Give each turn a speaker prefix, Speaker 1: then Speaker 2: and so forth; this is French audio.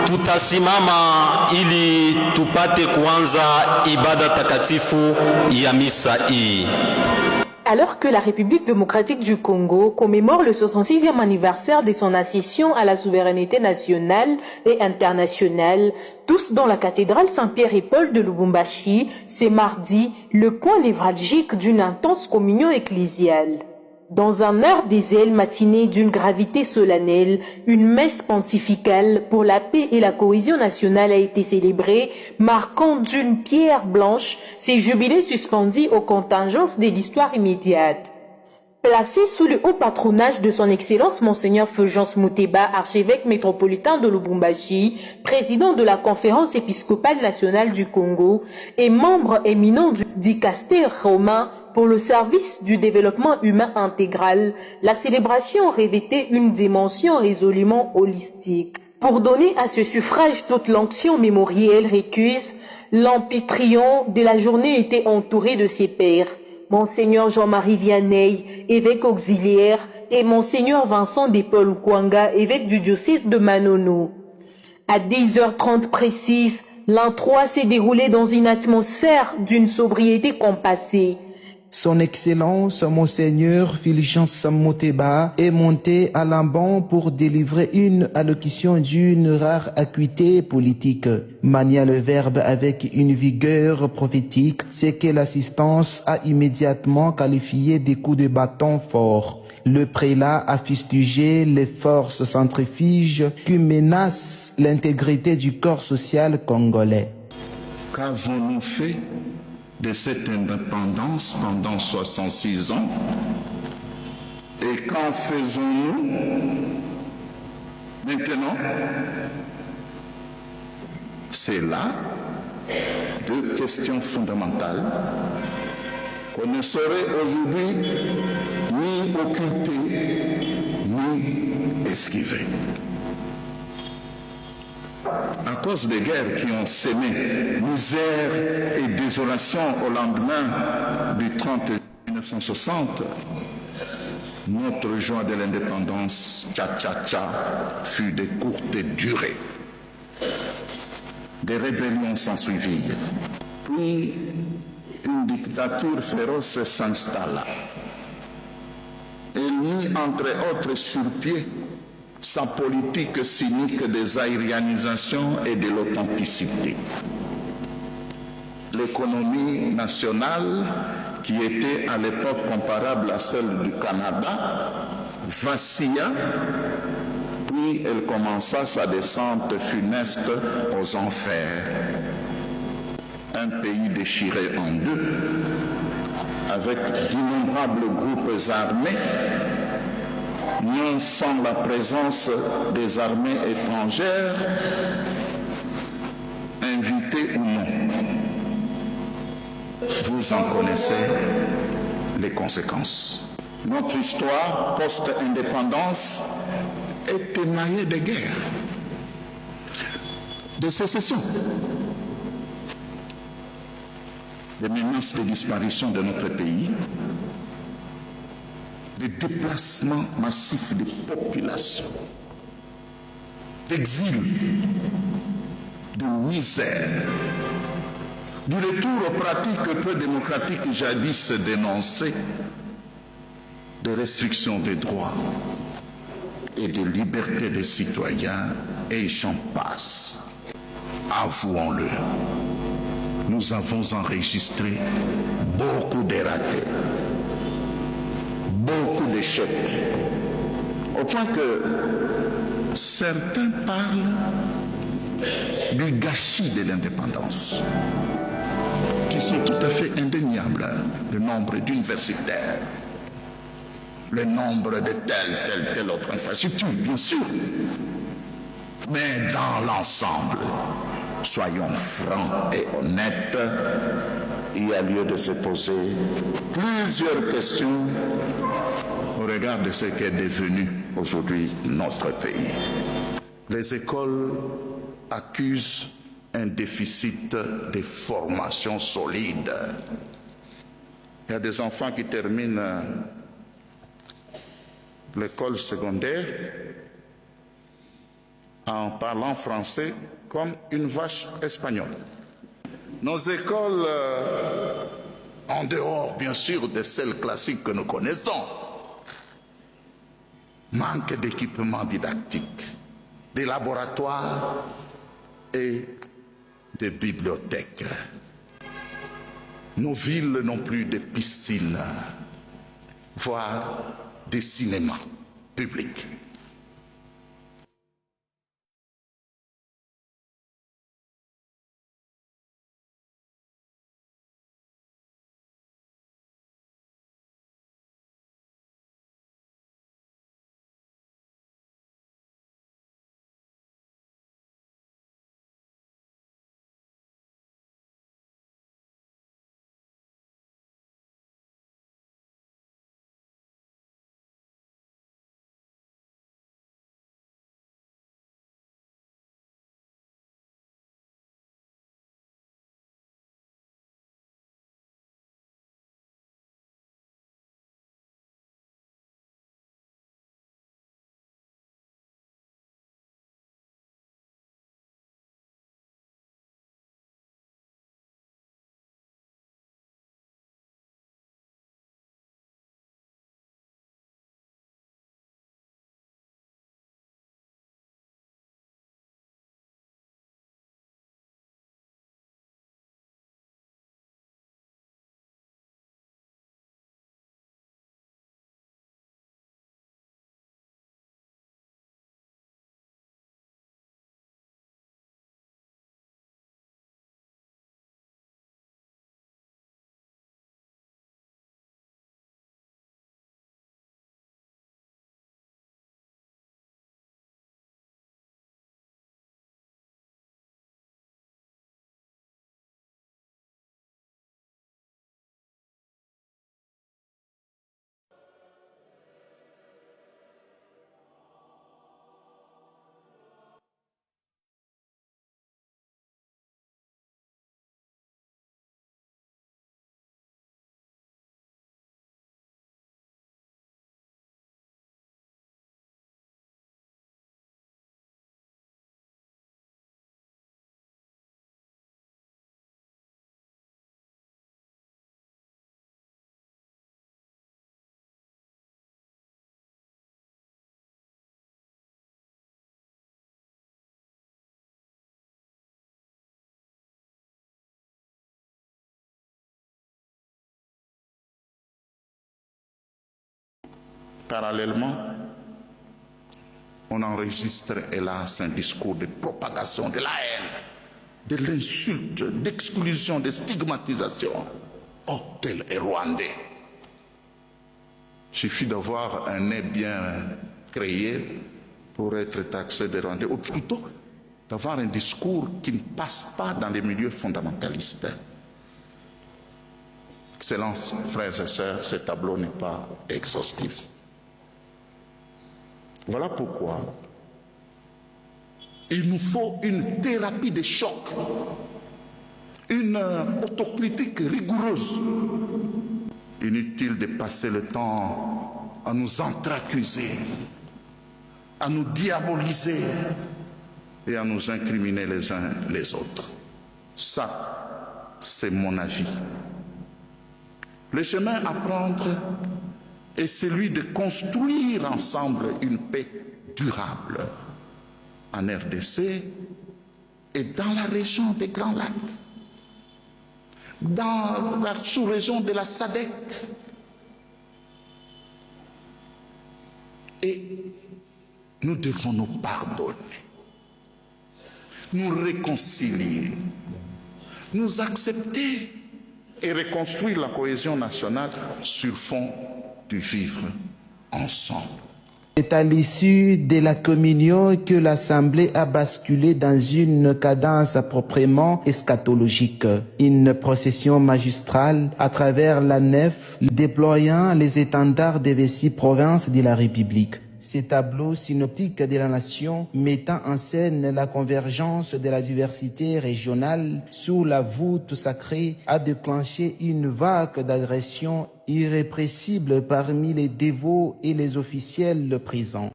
Speaker 1: Tutasimama ili tupate kuanza ibada takatifu ya misa hii.
Speaker 2: Alors que la République démocratique du Congo commémore le 66e anniversaire de son accession à la souveraineté nationale et internationale, tous dans la cathédrale Saint-Pierre et Paul de Lubumbashi, c'est mardi le point névralgique d'une intense communion ecclésiale. Dans un air des ailes matinée d'une gravité solennelle, une messe pontificale pour la paix et la cohésion nationale a été célébrée, marquant d'une pierre blanche ces jubilés suspendus aux contingences de l'histoire immédiate. Placé sous le haut patronage de son Excellence Monseigneur Fulgence Muteba, archevêque métropolitain de Lubumbashi, président de la Conférence épiscopale nationale du Congo et membre éminent du dicaster romain pour le service du développement humain intégral, la célébration revêtait une dimension résolument holistique. Pour donner à ce suffrage toute l'onction mémorielle récuse, l'amphitryon de la journée était entouré de ses pairs. Monseigneur Jean-Marie Vianney, évêque auxiliaire, et Monseigneur Vincent de Paul Kwanga, évêque du diocèse de Manono. À 10h30 précise, l'an 3 s'est déroulé dans une atmosphère d'une sobriété compassée.
Speaker 3: Son Excellence, Monseigneur Fulgence Muteba, est monté à l'amban pour délivrer une allocution d'une rare acuité politique. Mania le verbe avec une vigueur prophétique, c'est que l'assistance a immédiatement qualifié des coups de bâton forts. Le prélat a fustigé les forces centrifuges qui menacent l'intégrité du corps social congolais.
Speaker 4: Qu'avons-nous fait de cette indépendance pendant 66 ans? Et qu'en faisons-nous maintenant? C'est là deux questions fondamentales qu'on ne saurait aujourd'hui ni occulter, ni esquiver. À cause des guerres qui ont sémé misère et désolation au lendemain du 30 juillet 1960, notre joie de l'indépendance, fut de courte durée. Des rébellions s'ensuivirent. Puis, une dictature féroce s'installa. Elle mit, entre autres, sur pied sa politique cynique des aérianisations et de l'authenticité. L'économie nationale, qui était à l'époque comparable à celle du Canada, vacilla, puis elle commença sa descente funeste aux enfers. Un pays déchiré en deux, avec d'innombrables groupes armés, non sans la présence des armées étrangères, invitées ou non. Vous en connaissez les conséquences. Notre histoire post-indépendance est émaillée de guerres, de sécession, de menaces de disparition de notre pays, des déplacements massifs de populations, d'exil, de misère, du retour aux pratiques peu démocratiques jadis dénoncées, de restrictions des droits et de liberté des citoyens, et j'en passe. Avouons-le, nous avons enregistré beaucoup de ratés, beaucoup d'échecs, au point que certains parlent du gâchis de l'indépendance, qui sont tout à fait indéniables. Le nombre d'universitaires, le nombre de telle autre infrastructure, bien sûr. Mais dans l'ensemble, soyons francs et honnêtes, il y a lieu de se poser plusieurs questions au regard de ce qu'est devenu aujourd'hui notre pays. Les écoles accusent un déficit de formation solide. Il y a des enfants qui terminent l'école secondaire en parlant français comme une vache espagnole. Nos écoles, en dehors bien sûr de celles classiques que nous connaissons, manquent d'équipements didactiques, de laboratoires et de bibliothèques. Nos villes n'ont plus de piscines, voire des cinémas publics. Parallèlement, on enregistre, hélas, un discours de propagation de la haine, de l'insulte, d'exclusion, de stigmatisation. Oh, tel est rwandais. Il suffit d'avoir un nez bien créé pour être taxé de rwandais, ou plutôt d'avoir un discours qui ne passe pas dans les milieux fondamentalistes. Excellences, frères et sœurs, ce tableau n'est pas exhaustif. Voilà pourquoi il nous faut une thérapie de choc, une autocritique rigoureuse. Inutile de passer le temps à nous entre-accuser, à nous diaboliser et à nous incriminer les uns les autres. Ça, c'est mon avis. Le chemin à prendre est celui de construire ensemble une paix durable en RDC et dans la région des Grands Lacs, dans la sous-région de la SADC. Et nous devons nous pardonner, nous réconcilier, nous accepter et reconstruire la cohésion nationale sur fond du vivre ensemble.
Speaker 3: C'est à l'issue de la communion que l'Assemblée a basculé dans une cadence proprement eschatologique. Une procession magistrale à travers la nef déployant les étendards des 26 provinces de la République. Ces tableaux synoptiques de la nation mettant en scène la convergence de la diversité régionale sous la voûte sacrée a déclenché une vague d'agression irrépressible parmi les dévots et les officiels présents.